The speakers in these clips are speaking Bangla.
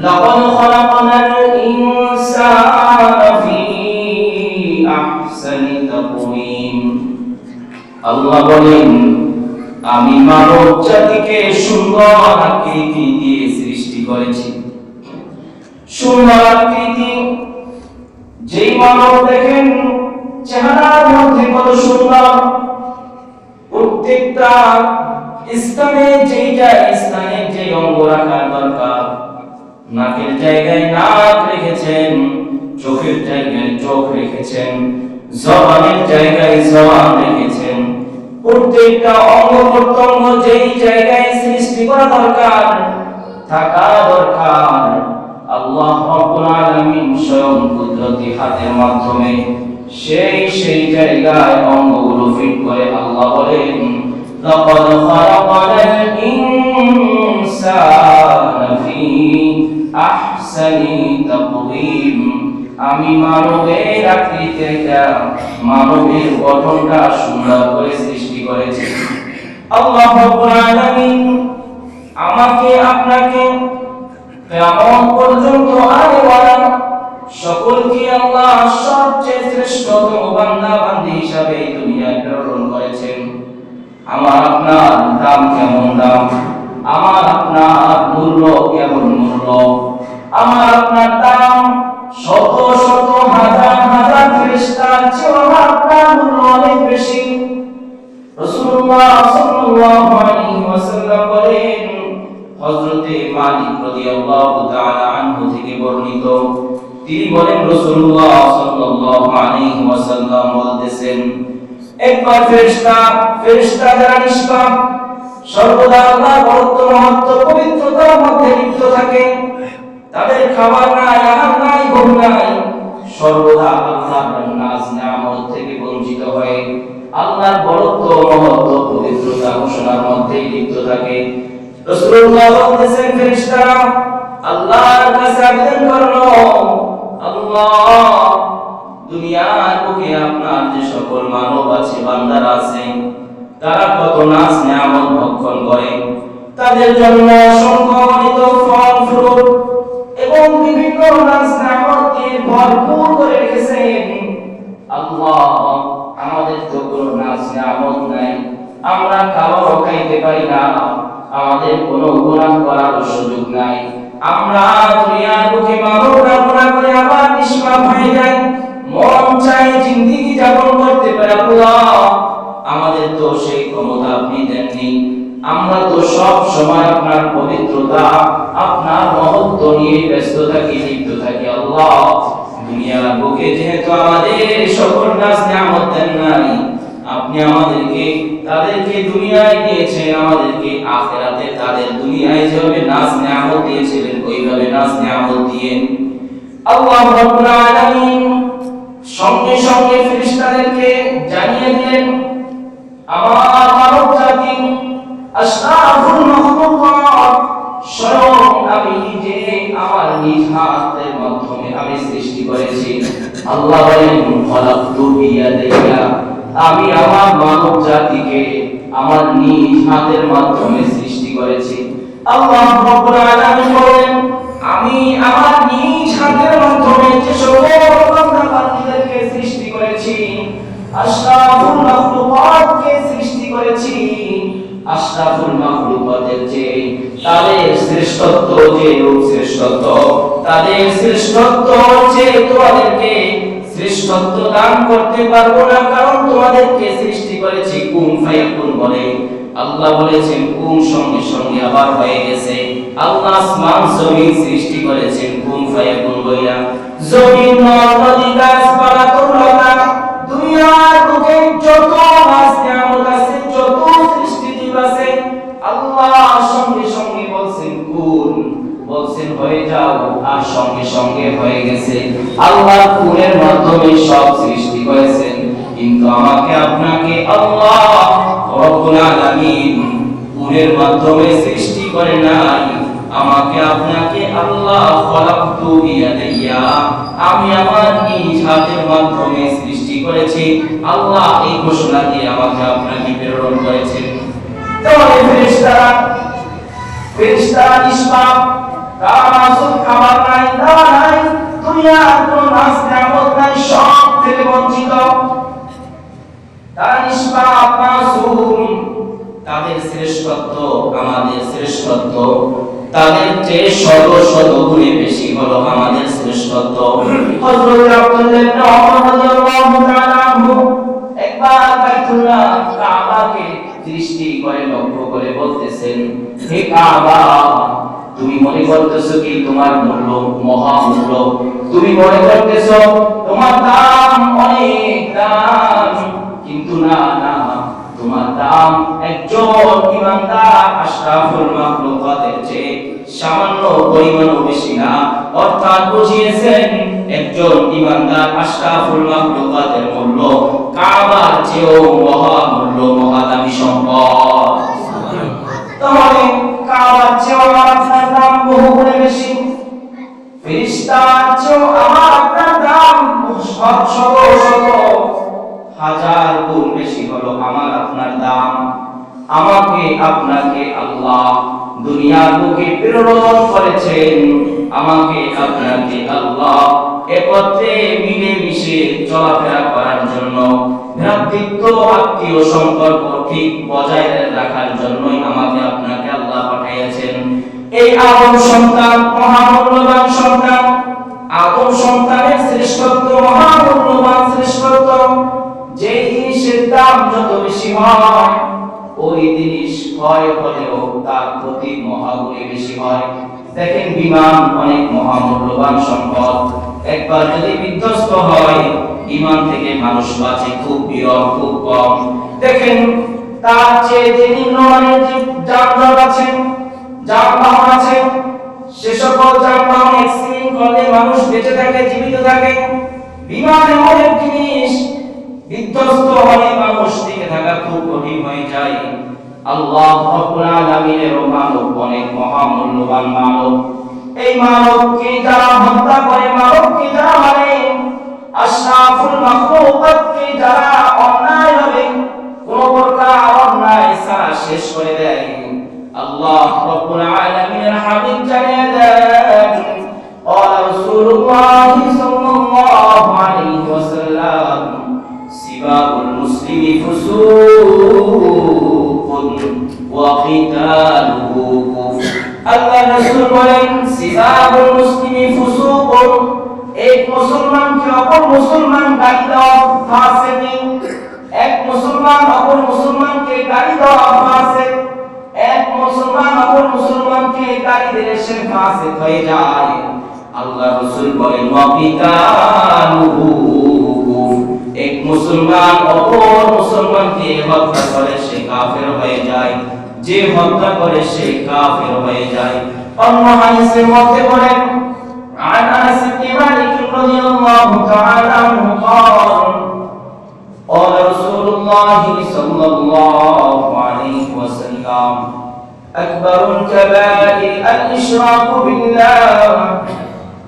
লাকাদ খালাকনাল ইনসানা ফি আহসানি তাকওয়িম। আল্লাহ বলেন, আমি মানব জাতিকে সুন্দর আকৃতি দিয়ে সৃষ্টি করেছি। সুন্দর আকৃতি, যেই মানব দেখেন চেহারার মধ্যে কত সুন্দর, প্রত্যেকটা স্থানে যে অঙ্গ রাখার দরকার, নাকের জায়গায় নাক রেখেছেন, চোখের জায়গায় চোখ রেখেছেন, জবানের জায়গায় জবান রেখেছেন। প্রত্যেকটা অঙ্গ প্রত্যঙ্গ যেই জায়গায় সৃষ্টি করা দরকার, থাকা দরকার, আল্লাহ রাব্বুল আলামিন স্বয়ং কুদরতি হাতের মাধ্যমে সেই জায়গায় অঙ্গগুলো ফিট করে। আল্লাহ বলেন, লাকাদ খালাকনাল ইনসানা ফি আহসানি তাকওয়িম। আমি মানবের আকৃতিটা, মানবের গঠনটা সুন্দর করে সৃষ্টি করেছি। আল্লাহ রাব্বুল আলামিন আমাকে আপনাকে কিয়ামত পর্যন্ত আনেওয়ালা সকলকে আল্লাহ সবচেয়ে শ্রেষ্ঠতম বান্দা বান্দী হিসাবে এই দুনিয়ায় প্রেরণ করেছেন। আমার আপনার দাম কেমন দাম, আমার আপনার মূল্য কেমন মূল্য, আমার আপনার দাম শত শত হাজার হাজার ফেরেশতার চেয়ে আমার আপনার মূল্য অনেক বেশি। রাসূলুল্লাহ সাল্লাল্লাহু আলাইহি ওয়াসাল্লাম বলেন, হযরতে মালিক রাদিয়াল্লাহু তাআলা আনহু থেকে বর্ণিত, তিনি বলেন, রাসূলুল্লাহ সাল্লাল্লাহু আলাইহি ওয়াসাল্লাম বলতেছেন, একবার ফেরেশতা যারা নিষ্পাপ, সর্বদা আল্লাহর বরত্ব মহত্ব পবিত্রতার মধ্যে লিপ্ত থাকে, তাদের খাবার নাই, আহার নাই, ঘুম নাই, সর্বদা আল্লাহর নাজ নিয়ামত থেকে বঞ্চিত হয়, আল্লাহর বরত্ব মহত্ব পবিত্রতা ঘোষণার মধ্যে লিপ্ত থাকে। রাসূলুল্লাহ বলতেছেন, ফেরেশতারা আল্লাহর কাছে আবেদন করলো, আল্লাহ, দুনিয়ার বুকে আপনার যে সকল মানব আছে, বান্দারা আছে, তারা কত নাজ নিয়ামত ভক্ষণ করে, তাদের জন্য অসংখ্য অগণিত ফল ফ্রুট এবং বিভিন্ন নাজ নিয়ামত দিয়ে ভরপুর করে রেখেছেন। আল্লাহ, আমাদের তো কোনো নাজ নিয়ামত নাই, আমরা খাবারও খাইতে পারি না, আমাদের কোনো গুনাহ করার সুযোগ নাই, আমরা দুনিয়ার বুকে মানবরা গুনাহ করে আবার নিষ্পাপ হয়ে যাই, মন চাই জিন্দেগি যাপন করতে পারি। আল্লাহ, আমাদের তো সেই ক্ষমতা আপনি দেননি, আমরা তো সব সময় আপনার পবিত্রতা, আপনার মহত্ব নিয়ে ব্যস্ত থাকি, লিপ্ত থাকি। আল্লাহ, দুনিয়ার বুকে যেহেতু আমাদের সকল নাজ নিয়ামত দেন নাই, আপনি আমাদেরকে তাদেরকে দুনিয়ায় দিয়েছেন, আমাদেরকে আখিরাতে তাদের দুনিয়ায় যেভাবে নাজ নিয়ামত দিয়েছিলেন ওইভাবে নাজ নিয়ামত দিয়েন। আল্লাহ রাব্বুল আলামিন সঙ্গে সঙ্গে ফেরেশতাদেরকে জানিয়ে দিলেন, আমার মানব জাতি আশরাফুল মাখলুকাত স্বয়ং আমি নিজে আমার নিজ হাতের মাধ্যমে আমি সৃষ্টি করেছি। আল্লাহ বলেন, খালাকতু বিয়াদিয়া, আমি আমার মানব জাতিকে আমার নিজ হাতের মাধ্যমে সৃষ্টি করেছি। আল্লাহ রাব্বুল আলামিন বলেন, আমি আমার নিজ হাতের মাধ্যমে যে সকল বান্দা বান্দীদেরকে সৃষ্টি করেছি, আশরাফুল মাখলুকাতকে সৃষ্টি করেছি, আশরাফুল মাখলুকাতের যে তাদের শ্রেষ্ঠত্ব, যে রূপ শ্রেষ্ঠত্ব, তাদের শ্রেষ্ঠত্ব যে তোমাদেরকে শ্রেষ্ঠত্ব দান করতে পারবো না, কারণ তোমাদেরকে সৃষ্টি করেছি কুন ফায়াকুন বলে। আল্লাহ বলেছেন কুন, সঙ্গে সঙ্গে আবার হয়ে গেছে। আল্লাহ আসমান জমিন সৃষ্টি করেছেন কুন ফায়াকুন বইলা। জমিন, নদী, গাছপালা, তরুলতা, দুনিয়ার বুকে যত নাজ নিয়ামত আছে, যত সৃষ্টিজীব আছে, আল্লাহ সঙ্গে সঙ্গে বলছেন কুন, বলছেন হয়ে যাও, আর সঙ্গে সঙ্গে হয়ে গেছে। আল্লাহ কুনের মাধ্যমে সব সৃষ্টি করেছেন, কিন্তু আমাকে আপনাকে আল্লাহ রব্বুল আলামিন কুনের মাধ্যমে সৃষ্টি করে নাই, আমাকে আপনাকে আল্লাহ খালাকতু বিয়াদিয়া, আমি আমার নিজ হাতের মাধ্যমে সৃষ্টি করেছি। আল্লাহ এই ঘোষণা দিয়ে আমাকে আপনাকে প্রেরণ করেছেন। তাহলে ফেরেশতারা নিষ্পাপ, কামাসুল খাবার নাই, দাওয়া নাই, দুনিয়ার কোনো নাজ নিয়ামত নাই, সব থেকে বঞ্চিত। তারা নিষ্পাপ মাসুম, তাদের শ্রেষ্ঠত্ব আমাদের শ্রেষ্ঠত্ব, তাদের চেয়ে শত শত গুণে বেশি হলো আমাদের শ্রেষ্ঠত্ব। হযরত আব্দুল্লাহ ইবনে ওমর রাদিয়াল্লাহু তাআলা আনহু একবার বাইতুল্লাহ কাবাকে দৃষ্টি করে লক্ষ্য করে বলতেছেন, হে কাবা, তুমি মনে করতেছো কি তোমার মূল্য মহামূল্য? তুমি মনে করতেছো তোমার দাম অনেক দাম, কিন্তু না না, তোমার দাম একজন ইমানদার আশরাফুল মাখলুকাতের চেয়ে সামান্য পরিমাণও বেশি না। অর্থাৎ বুঝিয়েছেন একজন ইমানদার আশরাফুল মাখলুকাতের মূল্য কাবার চেয়েও মহামূল্য, মহাদামী সম্পদ। তাহলে কাবার চেয়েও আমার আপনার দাম বহু গুণে বেশি, ফেরেশতার চেয়েও আমার আপনার দাম শত শত হাজার গুণ বেশি হলো আমার আপনার দাম। আমাকে আপনাকে আল্লাহ দুনিয়ার বুকে প্রেরণ করেছেন, আমাকে আপনাকে আল্লাহ একত্রে মিলেমিশে চলাফেরা করার জন্য, ভ্রাতৃত্ব আত্মীয় সম্পর্ক ঠিক বজায় রাখার জন্যই আমাকে আপনাকে আল্লাহ পাঠিয়েছেন। এই আদম সন্তান মহামূল্যবান সন্তান, আদম সন্তানের শ্রেষ্ঠত্ব মহামূল্যবান শ্রেষ্ঠত্ব। যে জিনিসের দাম যত বেশি হয়, ওই জিনিস ক্ষয় হলেও তার প্রতি মহাগুণে বেশি হয়। দেখেন, বিমান অনেক মহামূল্যবান সম্পদ, একবার যদি বিধ্বস্ত হয় বিমান থেকে মানুষ বাঁচে খুব বিরল, খুব কম। দেখেন, তার চেয়ে যে নিম্নমানের যে যানবাহন আছে, যানবাহন আছে, সে সকল যানবাহন অ্যাক্সিডেন্ট করলে মানুষ বেঁচে থাকে, জীবিত থাকে। বিমান এমন এক জিনিস, বিধ্বস্ত হলে মানুষ টিকে থাকা খুব কঠিন হয়ে যায়। আল্লাহ রাব্বুল আলামিনের মানব অনেক মহামূল্যবান মানব। এই মানবকে যারা হত্যা করে, মানবকে যারা মানে আশরাফুল মাখলুকাতকে যারা অন্যায়ভাবে কোন প্রকার অন্যায় ছাড়া শেষ করে দেয়, আল্লাহ রাব্বুল আলামিনের হাবিব জানিয়ে দেন, قال رسول الله صلى الله عليه وسلم سباب المسلم فسوق وقتاله كفر। আল্লাহ রাসূল বলেন, সিবাবুল মুসলিমি ফুসুকুন, এক মুসলমানকে অপর মুসলমান গালি দেওয়া ফাসিক, এক মুসলমান অপর মুসলমানকে গালি দেওয়া ফাসিক, এক মুসলমান অপর মুসলমানকে গালি দিলে সে ফাসিক হয়ে যায়। আল্লাহ রাসূল বলেন, ওয়াকিতালুহু, এক মুসলমান অপর মুসলমানকে হত্যা করে সে কাফের হয়ে যায়, যে হত্যা করে সে কাফের হয়ে যায়। অন্য হাদিসের মধ্যে বলেন, عن أنس بن مالك رضي الله تعالى عنه قال قال رسول الله صلى الله عليه وسلم أكبر الكبائر الإشراك بالله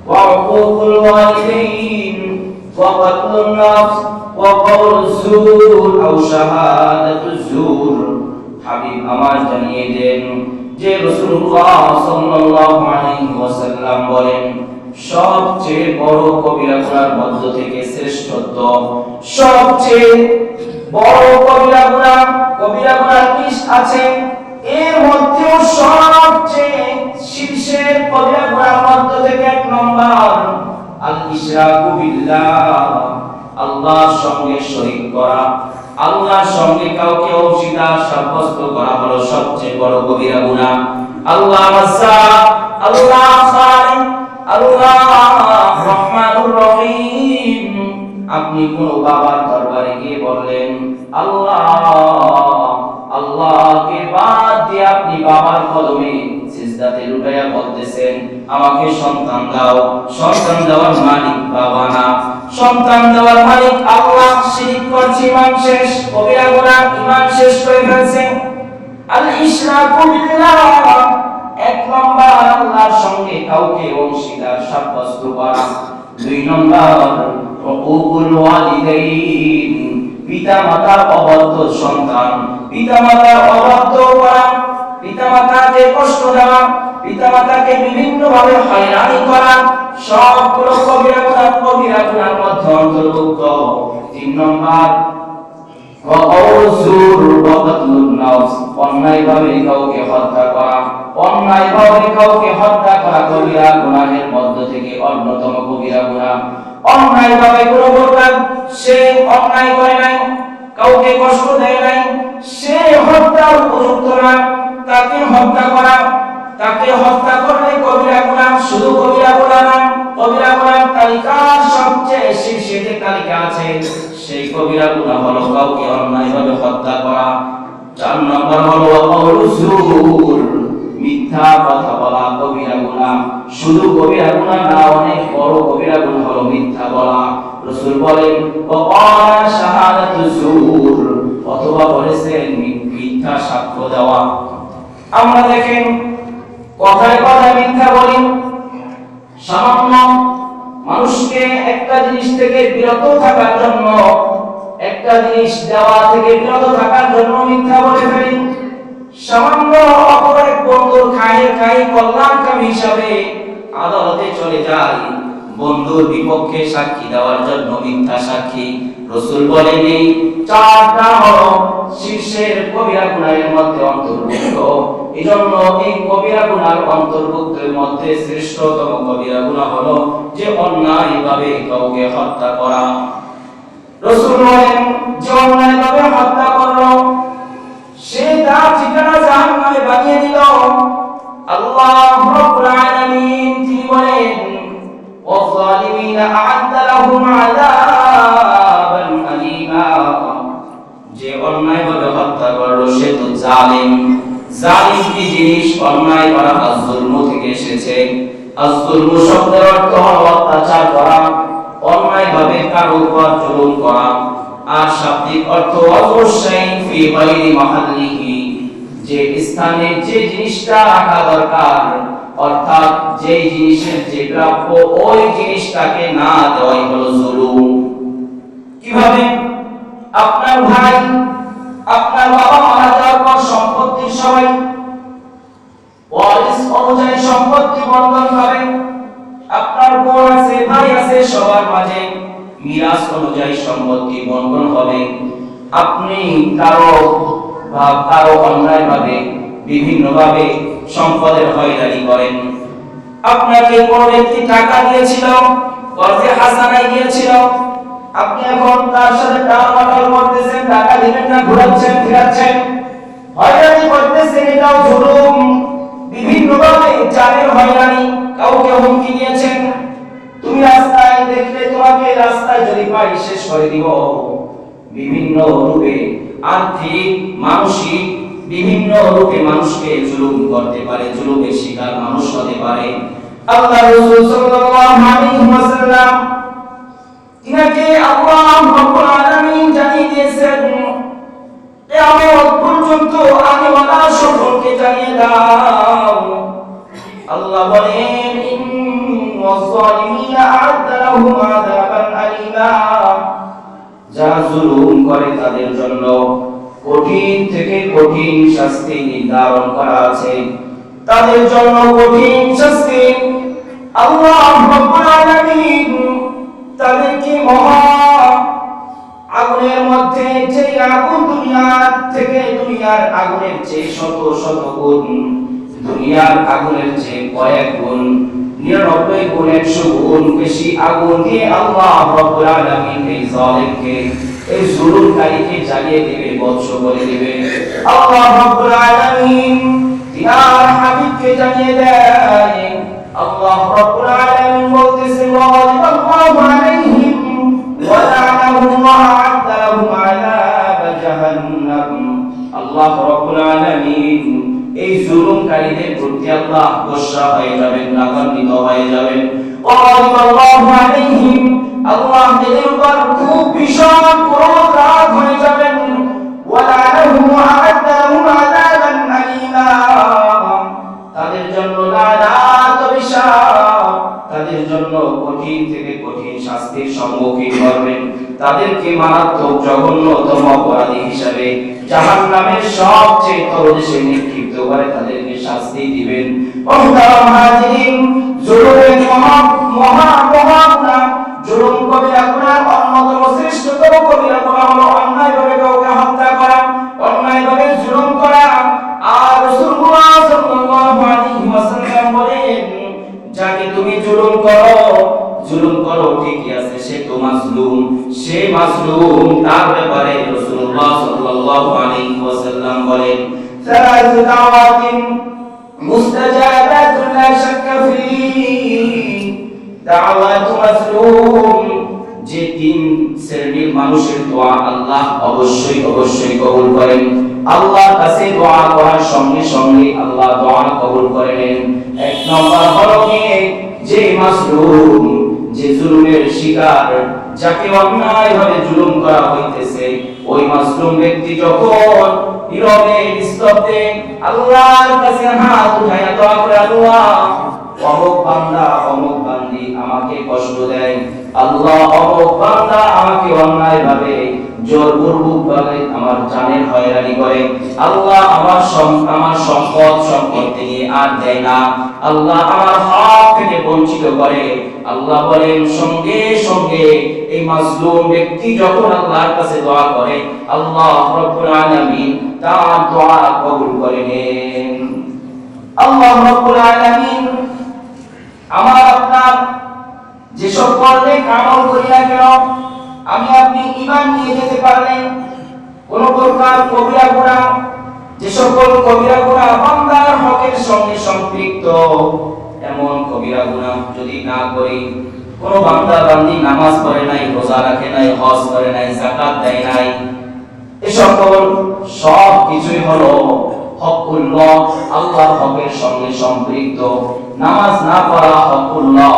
وعقوق الوالدين وقتل النفس وقول الزور أو شهادة الزور। হাবিব আমার জানিয়ে দেন যে রাসূলুল্লাহ সাল্লাল্লাহু আলাইহি ওয়াসাল্লাম বলেন, সবচেয়ে বড় কবিরা গুনার মধ্য থেকে শ্রেষ্ঠত্ব, সবচেয়ে বড় কবিরা গুনার লিস্ট আছে, এর মধ্যেও সবচেয়ে শীর্ষের কবিরা গুনার মধ্য থেকে এক নম্বর আল ইশরাকু বিল্লাহ, আল্লাহর সঙ্গে শরীক করা, আল্লাহর সঙ্গে কাউকে অংশীদার সাব্যস্ত করা হলো সবচেয়ে বড় কবিরা গুনাহ। আল্লাহ রাজ্জাক, আল্লাহ খালিক, আল্লাহ রহমানুর রহিম। আপনি কোন বাবার দরবারে গিয়ে বললেন আল্লাহ, আল্লাহকে বাদ দিয়ে আপনি বাবার কদমে সিজদাতে লুটাইয়া বলতেছেন আমাকে সন্তান দাও। সন্তান দেওয়ার মালিক বাবা না, সন্তান দেওয়ার মালিক আল্লাহ। শিরক করছে, ইমান শেষ, কবিরা গুনাহ, ইমান শেষ করে ফেলছে। আল ইশরাকু বিল্লাহ, এক নম্বর আল্লাহর সঙ্গে কাউকে অংশীদার সাব্যস্ত করা। দুই নম্বর উকুল ওয়ালিদাইন, পিতা মাতার অবাধ্য সন্তান, পিতা মাতার অবাধ্য করা। পিতামাতাকে কষ্ট দেওয়া, পিতামাতাকে বিভিন্ন ভাবে হয়রানি করা, সবগুলো কবিরা গুনার মধ্যে অন্তর্ভুক্ত। 3 নম্বর অন্যায়ভাবে কাউকে হত্যা করা, অন্যায়ভাবে কাউকে হত্যা করা কবিরা গুনাহের মধ্য থেকে অন্যতম কবিরা গুনাহ। অন্যায়ভাবে কোনো বললাম সে অন্যায় করে নাই, কাউকে কষ্ট দেয় নাই, সে হত্যার উপযুক্ত না, তাকে হত্যা করা, তাকে হত্যা করলে কবিরা গুনাহ। শুধু কবিরা গুনাহ না, কবিরা গুনাহ তালিকার সবচেয়ে শীর্ষে যে তালিকা আছে সেই কবিরা গুনাহ হলো কাউকে অন্যায়ভাবে হত্যা করা। 4 নম্বর হলো আল-জুর, মিথ্যা কথা বলা কবিরা গুনাহ। শুধু কবিরা গুনাহ না, অনেক বড় কবিরা গুনাহ হলো মিথ্যা বলা। রাসূল বলেন ওয়াকালা শাহাদাতু জুর, অথবা বলেছেন মিথ্যা সাক্ষ্য দেওয়া। আমরা দেখেন কথায় কথায় মিথ্যা বলি, সামান্য মানুষকে একটা জিনিস থেকে বিরত থাকার জন্য, একটা জিনিস দেওয়া থেকে বিরত থাকার জন্য মিথ্যা বলে ফেলি। সামান্য অপর এক বন্ধুর খাই কল্যাণকামী হিসাবে আদালতে চলে যায়, বন্ধুর বিপক্ষে সাক্ষী দেওয়ার জন্য মিথ্যা সাক্ষী। রাসূল বলেন এই 4টা হলো শীর্ষের কবিরা গুনাহের মধ্যে অন্তর্ভুক্ত। এজন্য এই কবিরা গুনার অন্তর্ভুক্তের মধ্যে শ্রেষ্ঠতম কবিরা গুনাহ হলো যে অন্যায়ভাবে কাউকে হত্যা করা। রাসূল বলেন যে অন্যায়ভাবে হত্যা করলো সে তার ঠিকানা জাহান্নামে বানিয়ে দিল। আল্লাহ রাব্বুল আলামিন তিনি বলেন ওয়াযালিমিনা আ'আদ্দা লাহুম আযাবান আলীমা, যে অন্যায়ভাবে হত্যা করলো সে তো জালিম। জালিম কি জিনিস? অন্যায় করা আয-যুলম থেকে এসেছে। আয-যুলম শব্দের অর্থ হলো অত্যাচার করা, অন্যায়ভাবে কারো উপর জুলুম করা। আর শাব্দিক অর্থ অবশ্যই ফি গায়রি মাহাল্লিহি, যে স্থানে যে জিনিসটা রাখা দরকার, অর্থাৎ যে জিনিসের যে প্রাপ্য ওই জিনিসটাকে না দেওয়াই হলো জুলুম। কিভাবে? আপনার ভাই, আপনার বাবা মারা যাওয়ার পর সম্পত্তির সবাই ওয়ারিস অনুযায়ী সম্পত্তি বন্টন করে। আপনার বোন আছে, ভাই আছে, সবার মাঝে মিরাস অনুযায়ী সম্পত্তি বন্টন হবে। আপনি কারো অন্যায়ভাবে বিভিন্নভাবে সম্পদের হয়রানি করেন। আপনাকে কোন ব্যক্তি টাকা দিয়েছিল, কর্জে হাসানায় দিয়েছিল, আপনি এখন তার সাথে টালমাটাল করতেছেন, টাকা দিবেন না, ঘুরাচ্ছেন ফিরাচ্ছেন, হয়রানি করতেছেন, এটাও জুলুম। বিভিন্নভাবে জানের হয়রানি, কাউকে হুমকি দিয়েছেন, তুমি রাস্তায় দেখলে তোমাকে রাস্তায় যদি পাই শেষ করে দিব। বিভিন্ন রূপে আর্থিক, মানসিক বিভিন্ন রূপে মানুষকে জুলুম করতে পারে, জুলুমের শিকার মানুষ হতে পারে। আল্লাহ রাসূল সাল্লাল্লাহু আলাইহি ওয়াসাল্লাম তিনাকে আল্লাহ রাব্বুল আলামিন জানিয়ে দিয়েছেন কিয়ামত পর্যন্ত আগেওয়ালা সকলকে জানিয়ে দাও। আল্লাহ বলেন ইন্নাজ জালিমিনা আ'আদ্দা লাহুম আযাবান আলীমা, যারা জুলুম করে তাদের জন্য কঠিন থেকে কঠিন শাস্তি নির্ধারণ করা আছে, তাদের জন্য কঠিন শাস্তি। আল্লাহ রাব্বুল আলামিন তাদেরকে মহা আগুনের মধ্যে, যে আগুন দুনিয়ার আগুনের চেয়ে শত শত গুণ, দুনিয়ার আগুনের চেয়ে কয়েক গুণ, 99 গুণ, 100 গুণ বেশি আগুন দিয়ে আল্লাহ রাব্বুল আলামিন এই জালিমকে, এই জুলুমকারীকে জ্বালিয়ে দেবে, বর্ষ করে দেবে। আল্লাহ রাব্বুল আলামিন তিনার হাবিবকে জানিয়ে দেয়, আল্লাহ রাব্বুল আলামিন বলতেছেন ওয়াল্লাহু আলাইহিম ওয়া লা'নাহুম ওয়া আ'আদ্দা লাহুম আযাব জাহান্নাম। আল্লাহ রাব্বুল আলামিন এই জুলুমকারীদের প্রতি আল্লাহ গোসা হয়ে যাবেন, রাগান্বিত হয়ে যাবেন। আল্লাহু আলাইহিম, আল্লাহ এদের উপর খুব ভীষণ ক্রোধ রাগ হয়ে যাবেন। ওয়া লা'নাহুম ওয়া আ'আদ্দা লাহুম আযাবান আলীমা, তাদের জন্য লানাত, অভিশাপ, তাদের জন্য কঠিন থেকে কঠিন শাস্তির সম্মুখীন করবেন। তাদেরকে মারাত্মক জঘন্যতম অপরাধী হিসাবে জাহান্নামের সবচেয়ে তলদেশে নিক্ষিপ্ত করে তাদেরকে শাস্তি দিবেন। মুহতারাম হাজিরিন, জুলুমের মহা মহা মহা গুনাহ, জুলুম কবিরা গুনাহ অন্যতম শ্রেষ্ঠতম কবিরা গুনাহ হলো অন্যায়ভাবে কাউকে হত্যা করা, অন্যায়ভাবে জুলুম করা। আর রাসূলুল্লাহ সাল্লাল্লাহু আলাইহি ওয়াসাল্লাম বলেন, যাকে তুমি জুলুম করো ঠিকই আছে, সে তো মাজলুম, সে মাজলুম। তার ব্যাপারে রাসূলুল্লাহ সাল্লাল্লাহু আলাইহি ওয়াসাল্লাম বলেন, সালাসু দাওয়াতিন মুস্তাজাবাতুন লা শাক্কা ফি দাওয়াতু মাজলুম, যে তিন শ্রেণীর মানুষের দোয়া আল্লাহ অবশ্যই কবুল করেন। আল্লাহর কাছে দোয়া করার সঙ্গে সঙ্গে আল্লাহ দোয়া কবুল করে নেন। এক নম্বর হলো যে মাজলুম, যে জুলুমের শিকার, যাকে অন্যায়ভাবে জুলুম করা হইতেছে, ওই মাজলুম ব্যক্তি যখন নীরবে নিস্তব্ধে আল্লাহর কাছে হাত উঠাইয়া দোয়া করে, আল্লাহ অমুক বান্দা অমুক বান্দি আমাকে কষ্ট দেয়, আল্লাহ অমুক বান্দা আমাকে অন্যায়ভাবে জোরপূর্বকভাবে আমার জানের হয়রানি করে, আল্লাহ আমার সম্পদ সম্পত্তি নিয়ে আর দেয় না, আল্লাহ আমার হক থেকে বঞ্চিত করে। আল্লাহ বলেন সঙ্গে সঙ্গে এই মাজলুম ব্যক্তি যখন আল্লাহর কাছে দোয়া করে, আল্লাহ রব্বুল আলামিন তার দোয়া কবুল করে নেন। আল্লাহ রব্বুল আলামিন আমার আপনার যে সকল নেক আমল করি না কেন, আমি আপনি ঈমান নিয়ে যেতে পারলেন, কোন প্রকার কবিরা গুনাহ, যে সকল কবিরা গুনাহ বান্দার হকের সঙ্গে সম্পৃক্ত, এমন কবিরা গুনাহ যদি না করি, কোন বান্দা বান্দি নামাজ পড়ে নাই, রোজা রাখে নাই, হজ করে নাই, যাকাত দেয় নাই, এই সকল সব কিছুই হলো হকুল্লাহ, আল্লাহর হকের সঙ্গে সম্পৃক্ত। নামাজ না পড়া হকুল্লাহ,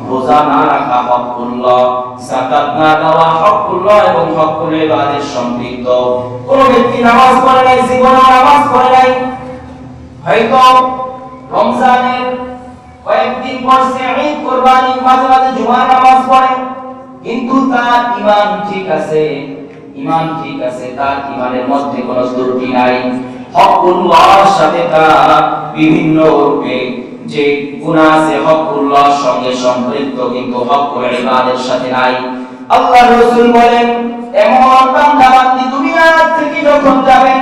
রোজা না রাখা হকুল্লাহ, যাকাত না দেওয়া হকুল্লাহ এবং হকুল ইবাদের সম্পৃক্ত। কোন ব্যক্তি নামাজ পড়ে নাই, জীবনে নামাজ পড়ে নাই, হয়তো রমজানের কয়েকদিন পরছে, ঈদ কুরবানি, মাঝে মাঝে জুমার নামাজ পড়ে, কিন্তু তার ঈমান ঠিক আছে, তার ঈমানের মধ্যে কোনো ত্রুটি নাই। হকুল্লাহর সাথে তার বিভিন্ন রূপে যে গুনাহ আছে হকুল্লাহর সঙ্গে সম্পৃক্ত, কিন্তু হকুল ইবাদের সাথে নাই। আল্লাহর রাসূল বলেন, এমন বান্দা বান্দি দুনিয়া থেকে যখন যাবে,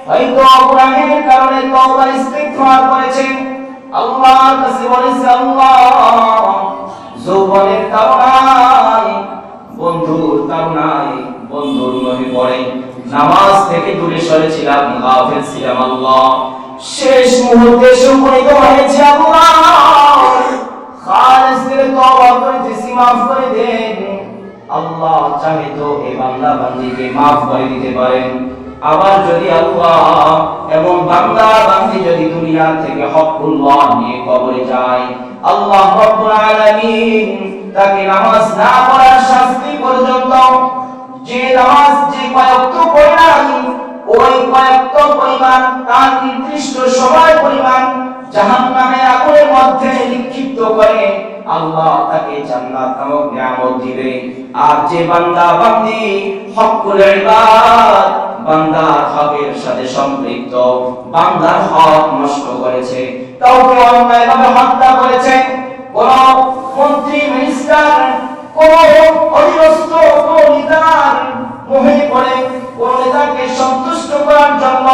হয়তো গুনাহের কারণে তওবা ইস্তিগফার করেছে, আল্লাহর কাছে বলেছে, আল্লাহ যৌবনের তাড়নায়, বন্ধুর তাড়নায়, বন্ধুর লোভে পড়ে নামাজ থেকে দূরে সরেছিলাম, গাফিল ছিলাম, আল্লাহ শেষ মুহূর্তে উপনীত হয়েছে, আল্লাহ খালিস দিলে তওবা করেছি, মাফ করে দেন। আল্লাহ চাহে তো এই বান্দা বান্দিকে মাফ করে দিতে পারেন। আবার যদি আল্লাহ এবং বান্দা বান্দি যদি দুনিয়া থেকে হকুল্লাহ নিয়ে কবরে যায়, আল্লাহ রব্বুল আলামিন তাকে নামাজ না পড়ার শাস্তি পর্যন্ত, যে নামাজ যে কয়েকটা পড়ে নাই, ওই কয়েকটা পরিমাণ, তার নির্দিষ্ট সময় পরিমাণ জাহান্নামের আগুনের মধ্যে নিক্ষিপ্ত করে আল্লাহ তাকে জান্নাত নামক নিয়ামত দিবে। আর যে বান্দা বান্দি হকুল ইবাদ, বান্দার হকের সাথে সম্পৃক্ত, বান্দার হক নষ্ট করেছে, কাউকে অন্যায়ভাবে হত্যা করেছে, কোন মন্ত্রী মিনিস্টার, কোন অধীনস্থ, কোন নেতার মোহে পড়ে, কোন নেতাকে সন্তুষ্ট করার জন্য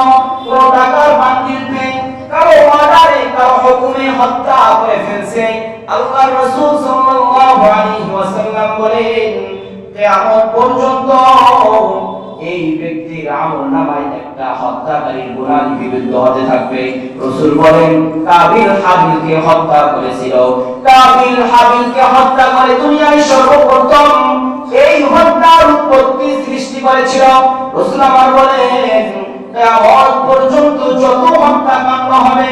কোন টাকার বান্ডিলকে কারো মার্ডারে, কারো হুকুমে হত্যা করে ফেলছে, আল্লাহর রাসূল সাল্লাল্লাহু আলাইহি ওয়াসাল্লাম বলেন, কিয়ামত পর্যন্ত এই ব্যক্তির আমলনামায় একটা হত্যাকারীর গুনাহ লিপিবদ্ধ হতে থাকবে। রাসূল বলেন, কাবিল হাবিলকে হত্যা করেছিল, কাবিল হাবিলকে হত্যা করে দুনিয়ায় সর্বপ্রথম এই হত্যার উৎপত্তি সৃষ্টি করেছিল। রাসূল আমার বলেন, কিয়ামত পর্যন্ত যত হত্যাকাণ্ড হবে,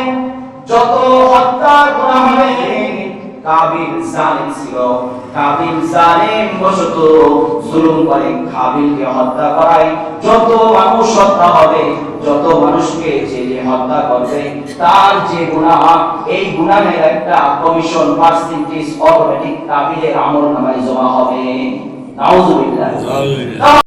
যত হত্যার গুনাহ হবে, কাবিল জালিম ছিল, কাবিল জালিম বশত জুলুম করে কাবিলকে হত্যা করায় যত মানুষ হত্যা হবে, যত মানুষকে যে হত্যা করবে, তার যে গুনাহ, এই গুনাহের একটা কমিশন পার্সেন্টেজ অটোমেটিক কাবিলের আমলনামায় জমা হবে। নাউযুবিল্লাহ।